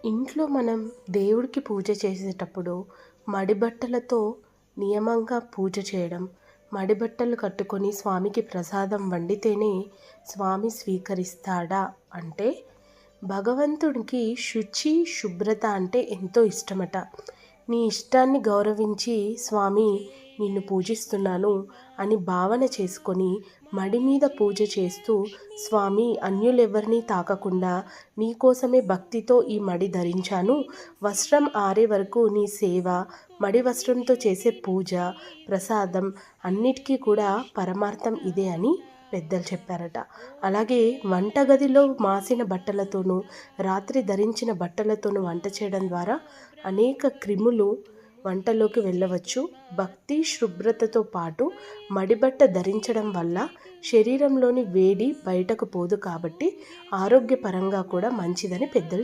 ఇంట్లో మనం దేవుడికి పూజ చేసేటప్పుడు మడిబట్టలతో నియమంగా పూజ చేయడం, మడిబట్టలు కట్టుకొని స్వామికి ప్రసాదం వండితేనే స్వామి స్వీకరిస్తాడా అంటే, భగవంతుడికి శుచి, శుభ్రత అంటే ఎంతో ఇష్టమట. నీ ఇష్టాన్ని గౌరవించి స్వామి నిన్ను పూజిస్తున్నాను అని భావన చేసుకొని మడి మీద పూజ చేస్తూ, స్వామి అన్యులెవ్వరినీ తాకకుండా నీకోసమే భక్తితో ఈ మడి ధరించాను, వస్త్రం ఆరే వరకు నీ సేవ, మడి వస్త్రంతో చేసే పూజ, ప్రసాదం అన్నిటికీ కూడా పరమార్థం ఇదే అని పెద్దలు చెప్పారట. అలాగే వంటగదిలో మాసిన బట్టలతోనూ, రాత్రి ధరించిన బట్టలతోనూ వంట చేయడం ద్వారా అనేక క్రిములు వంటలోకి వెళ్ళవచ్చు. భక్తి శుభ్రతతో పాటు మడిబట్ట ధరించడం వల్ల శరీరంలోని వేడి బయటకు పోదు కాబట్టి ఆరోగ్యపరంగా కూడా మంచిదని పెద్దలు